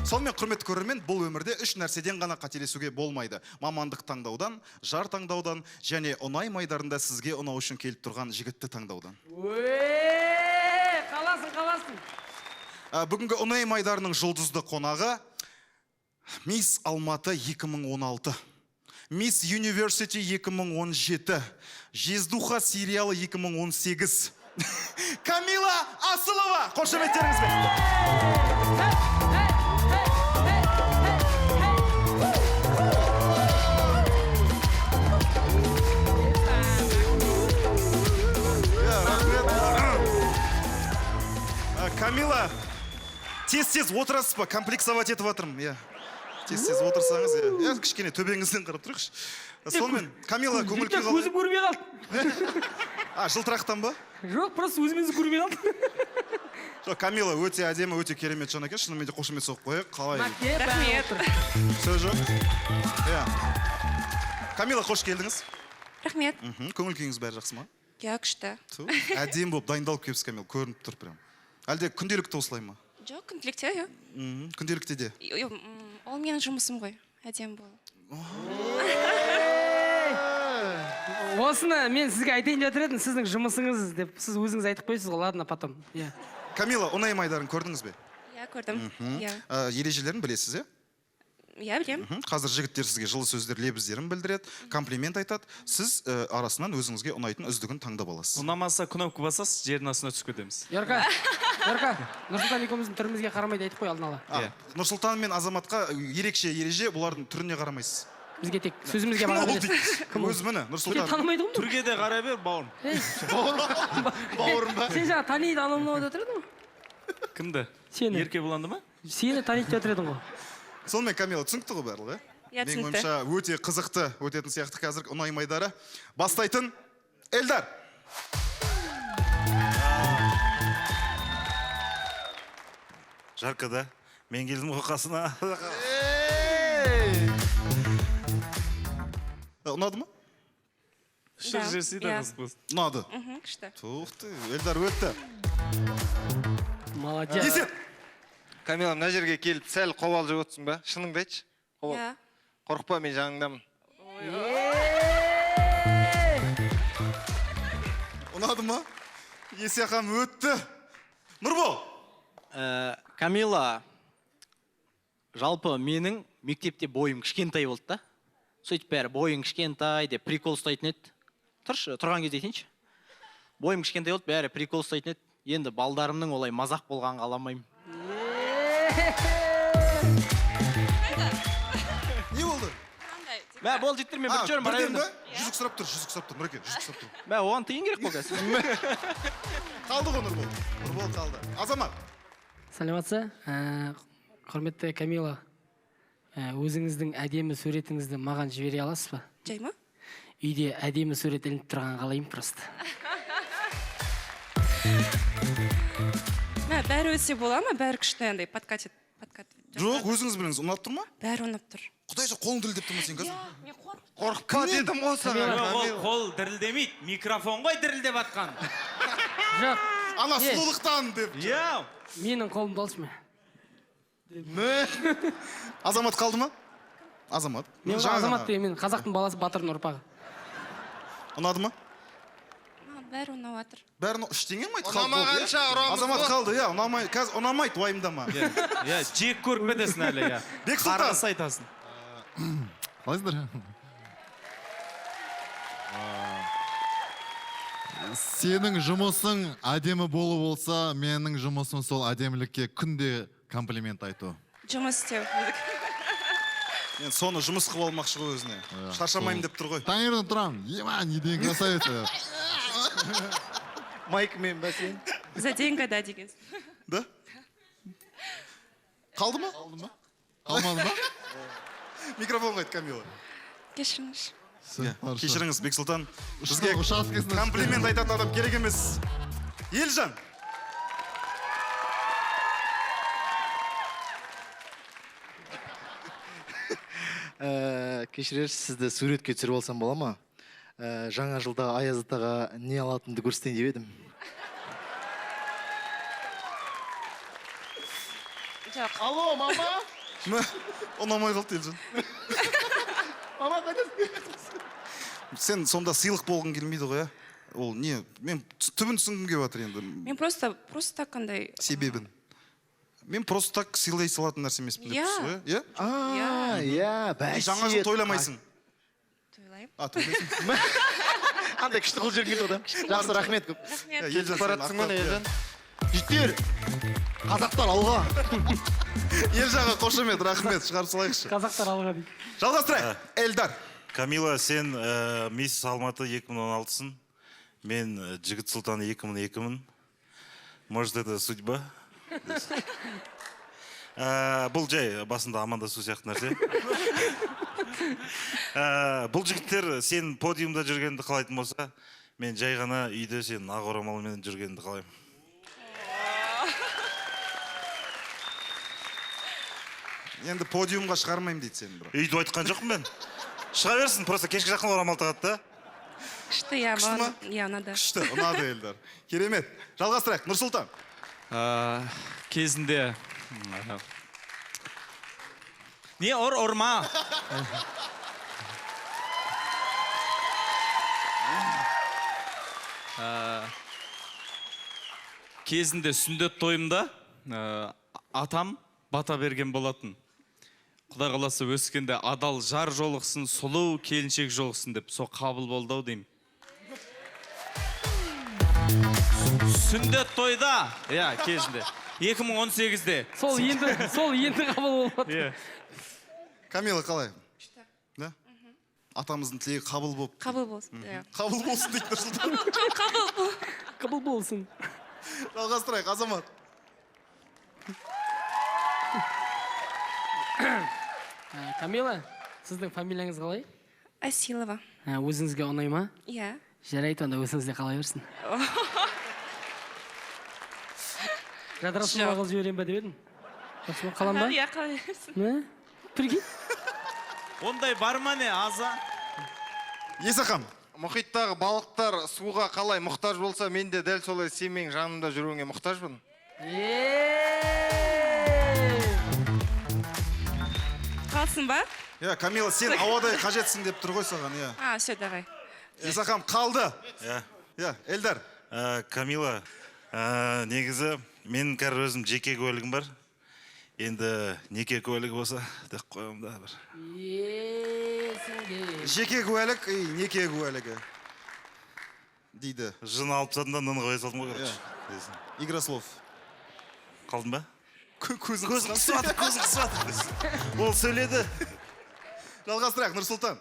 Сонымен құрметті көрермен, бұл өмірде үш нәрседен ғана қателесуге болмайды. Мамандық таңдаудан, жар таңдаудан және ұнай майдарында сізге ұнау үшін келіп тұрған жігітті таңдаудан. Қаласың. Бүгінгі ұнай майдарының жұлдызды қонағы Мисс Алматы 2016, Мисс University 2017, Жездуха сериалы 2018. Камила Асылова! Қошеметтеріңізбен! Камила, тез-тез отырасыз ба? Комплексовать етіп жатырмын. Тез-тез отырсаңыз, кішкене төбеңізден қарап тұрайықшы. Сонымен, Камила көңіл күй қалай? Көзім көрмей қалды. Жылтырақтан ба? Жоқ, просто өзімізді көрмей қалды. Жоқ, Камила өте әдемі, өте керемет жан екен. Шынымен де қошемет соғып қояйық. Қалай? Рахмет. Сөз жоқ. Камила, қош келдіңіз. Рахмет. Көңіл күйіңіз бәрі жақсы ма? Күшті. Әдемі болып дайындалып келіпсіз, Камила, көрініп тұр прям. Әлде күнделікті осылай ма? Жоқ, күнделікте, иә. Күнделікте де. Ол менің жұмысым ғой, әдемі болу. Осыны мен сізге айтайын жатыр едім, сіздің жұмысыңыз деп, сіз өзіңіз айтып қойсыз ғой, ладно, потом. Камила, ұнай майдарын көрдіңіз бе? Иә, көрдім. Ережелерін білесіз, Иә, білем. Қазір жігіттер сізге жылы сөздер лебіздерін білдіреді, комплимент айтады. Сіз арасынан өзіңізге ұнайтын үздігін таңдап аласыз. Ұнамаса кнопка басасыз, жердің астына түсіп кетеміз. Ярка, Нұрсұлтан екеуміздің түрімізге қарамайды айтып қой алдын ала. Нұрсұлтан мен Азаматқа ерекше ереже, бұлардың түріне қарамайсыз. Бізге тек сөзімізге баға бересіз. Өзі міне, Нұрсұлтан. Танымайды ғой. Түрге де қарай бер, бауырым. Бауырым ба? Сен жаңа таниды аламын деп отыр едің ғой. Кімді? Сені. Ерке бұланды ма? Сені таниды деп отыр едің ғой. Сонымен, Камила, түсінікті ғой барлығы? Иә, түсінікті. Менің ойымша өте қызықты өтетін сияқты қазір ұнай майдары. Бастайтын Эльдар. Жарқыда, мен келдім ғой қасына. Ұнады ма? Шыр жерсейді қыз. Ұнады. Күшті. Туқты, Эльдар өтті. Молодец. Есет! Камила, мына жерге келіп, сәл қобал жеп отырсың ба? Шыныңды айтшы. Иә. Қорықпа, мен жаныңдамын. Ұнады ма? Есеқам өтті. Нұрбол! Камила, жалпы менің мектепте бойым кішкентай болды да. Сөйтіп бәрі бойың кішкентай деп прикол ұстайтын еді. Тұршы, тұрған кезде айтайыншы. Бойым кішкентай болды, бәрі прикол ұстайтын еді. Енді балдарымның олай мазақ болғанын қаламаймын. Не болды? Мә, бол жеттір, мен бір жүрім Бірден бі? Жүзік сұрап тұр, Нұреке, жүзік сұрап тұр. Мә, оған тиын керек бұл кәсі. Қалды ғой Нұрбол. Нұрбол қалды. Азамат. Сәлеметсі, құрметті Камила, өзіңіздің әдемі суретіңізді маған жібере аласыз ба? Жай ма? Үйде әдемі сурет ілініп тұрған қалайым просто. Бәрі өтсе бола ма? Бәрі күшті андай подкат. Жоқ, өзіңіз біліңіз, ұнап тұр ма? Бәрі ұнап тұр. Құдайша қолың дірілдеп тұрма сен қазір? Мен Қорықпа дедім ғой саған. Қол дірілдемейді, микрофон ғой дірілдеп атқан. Жоқ. Ана сұлулықтан деп. Яу! Менің қолымды алшы ма? Азамат қалды ма? Азамат. Мен Азамат деген, мен қазақтың баласы Батырдың ұрпағы. Ұнады ма? Бәрі ұнап жатыр. Бәрін ештеңе ме? Ұнамағанша ұрамыз ғой. Азамат қалды, қазір ұнамайды, уайымдама. Жек көріп кетесің әлі, я. Бексұлтан. Қарғыс айтасың. Қалайсыздар? Сенің жұмысың әдемі болу болса, менің жұмысым сол әдемілікке күнде комплимент айту. Жұмыс істеу. Мен соны жұмыс қып алмақшы ғой өзіне. Шаршамайым деп тұр ғой. Таңерден тұрам, ема, не деген красавица. Майкмен бә сен? За деньги, да, деген. Да? Қалды ма? Қалмады ма? Микрофон қайт, Камила. Кешіріңіз. Кешіріңіз, Бексұлтан. Бізге Учаскесіне комплимент айтатын адам керек емес. Елжан. Кешірерсіз, сізді суретке түсіріп алсам бола ма? Жаңа жылда Аяз атаға не алатынды көрсетейін деп едім. Жоқ. Алло, мама. ұнамай қалды Елжан. Мама қайдасың? Сен сонда сыйлық болғың келмейді ғой, иә? Ол не? Мен түбін түсінгім келіп жатыр енді. Мен просто так андай. Себебін. Мен просто так сыйлай салатын нәрсе емеспін деп тұрсыз ғой, иә? Иә, бәсе. Жаңа жыл тойламайсың. Тойлаймын. Тойлайсың. Андай күшті қыл жүрген одан. Жақсы, рахмет көп. Рахмет. Елжан, Баратсың ба, Елжан? Жігіттер, қазақтар алға. Елжанға қошемет, рахмет, шығарып салайықшы. Қазақтар алға дейді. Жалғастырайық. Эльдар. Камила, сен Мисс Алматы 2016-сың. Мен Жігіт Сұлтан 2002-мін. Может, это судьба? Бұл жай басында амандасу сияқты нәрсе. Бұл жігіттер сен подиумда жүргенді қалайтын болса, мен жай ғана үйде сен ақ орамалмен жүргенді қалаймын. Енді подиумға шығармаймын дейді сен, бро. Үйді айтқан жоқпын мен. Шыға берсін, просто кешке жақын орамал тағады да. Күшті, иә, Күшті ма? маған. Иә, ұнады. Күшті, ұнады Эльдар. Керемет. Жалғастырайық. Нұрсұлтан. Кезінде не ұрма. Кезінде сүндет тойымда атам бата берген болатын. Құдай қаласа өскенде адал жар жолықсын, сұлу келіншек жолықсын деп, со қабыл болды ау деймін. Сүндет тойда, иә, кезінде. 2018-де. Сол енді қабыл болады. Камила қалай? Да? Атамыздың тілегі қабыл болып. Қабыл болсын. Иә. Қабыл болсын дейді Нұрсұлтан. Қабыл болсын. Жалғастырайық, Азамат. Камила, сіздің фамилияңыз қалай? Асилова. Өзіңізге ұнай ма? Иә. Жарайды, онда өзіңізде қалай берсін. Жадырасың қыз жіберем бе деп едім? Жақсы ма, қалам ба? Иә, қалай берсін. Прикинь. Ондай бар ма не, аза? Есақам. Мұхиттағы балықтар суға қалай мұқтаж болса, мен де дәл солай сенің жанымда жүруіңе мұқтажбын. Қалсын ба? Иә, Камила, сен ауадай қажетсің деп тұр ғой саған, иә. Все, давай. Есақам қалды. Иә. Иә, Эльдар. Камила, негізі менің кәрі өзім жеке куәлігім бар. Енді неке куәлігі болса, деп қойым да бір. Жеке куәлік, неке куәлігі. Дейді. Жын алып тастадым да нын қоя салдым ғой, короче. Игра слов. Қалдың ба? Көзің қысып. Ол сөйледі. Жалғастырайық, Нұрсұлтан.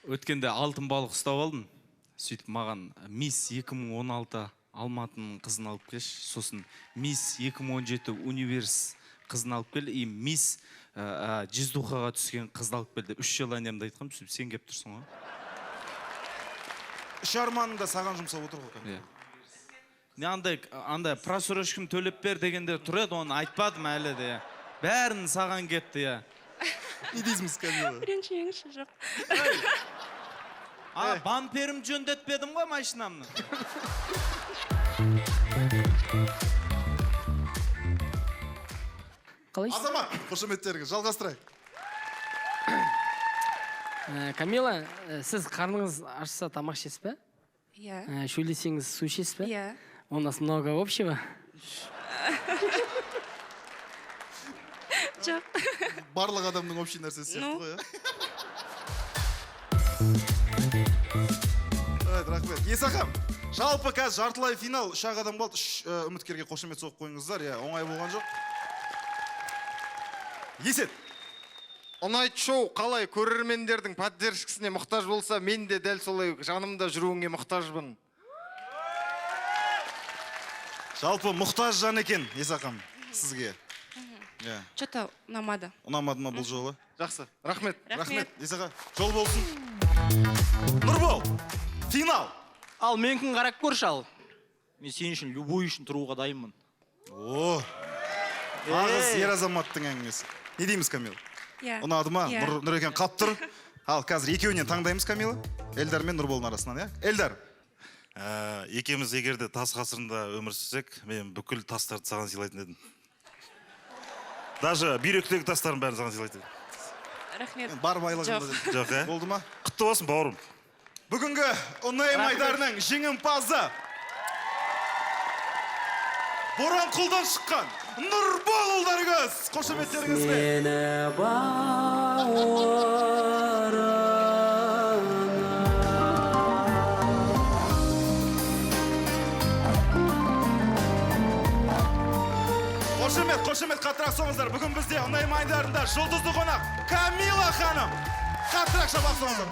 Өткенде алтын балық ұстап алдым. Сөйтіп маған Мисс 2016 Алматының қызын алып келші. Сосын Мисс 2017 универс қызын алып кел. И Мисс Жиздухаға түскен қызды алып келді. 3 желаниямды айтқам, сөйтіп сен кеп тұрсың ғой. 3 арманында саған жұмсап отыр ғой. Не андай просрочкам төлеп бер дегенде тұр еді, оны айтпадым әлі де. Бәрін саған кетті, я. Не дейсіңіз, Камила? Ренжіңізші жоқ. Бамперім жөндетпедім ғой машинамны. Қалайсыз? Азамат, қошеметтеріңіз, жалғастырайық. Камила, сіз қарныңыз ашса тамақ ішесіз бе? Иә. Шөлдесеңіз су ішесіз бе? Иә. У нас много общего. Жоқ. Барлық адамның общий нәрсесі сияқты ғой, иә? Рахмет. Есақам, жалпы қазір жартылай финал 3 адам қалды. 3 үміткерге қошемет соғып қойыңыздар. Оңай болған жоқ. Есет. Ұнайт шоу қалай көрермендердің поддержкісіне мұқтаж болса, мен де дәл солай жанымда жүруіңе мұқтажбын. Жалпы мұқтаж жан екен, Есақам, сізге. Что-то ұнамады. Ұнамады ма бұл жолы? Жақсы, рахмет. Рахмет, Есақа. Жол болсын. Нұрбол, финал. Ал менікін қарап көрші ал. Мен сен үшін, любой үшін тұруға дайынмын. Ағыз ер азаматтың әңгімесі. Не дейміз, Камила? Иә. Ұнады ма? Нұрекен қап тұр. Ал қазір екеуінен таңдаймыз, Камила. Эльдар мен Нұрболдың арасынан, иә? Эльдар. Екеуміз егерде тас ғасырында өмір сүрсек, мен бүкіл тастарды саған сыйлайтын едім. Даже бүйректегі тастардың бәрін саған сыйлайтын едім. Рахмет. Бар байлығымды Жоқ. деп. Жоқ, Болды ма? Құтты болсын, бауырым. Бүгінгі ұнайым айдарының жеңімпазы Боранқұлдан шыққан Нұрбол ұлдарыңыз. Қошеметтеріңізбен. Қошемет қаттырақ соңыздар. Бүгін бізде ұнайым айдарында жұлдызды қонақ Камила ханым. Қаттырақ шабақ соңыздар.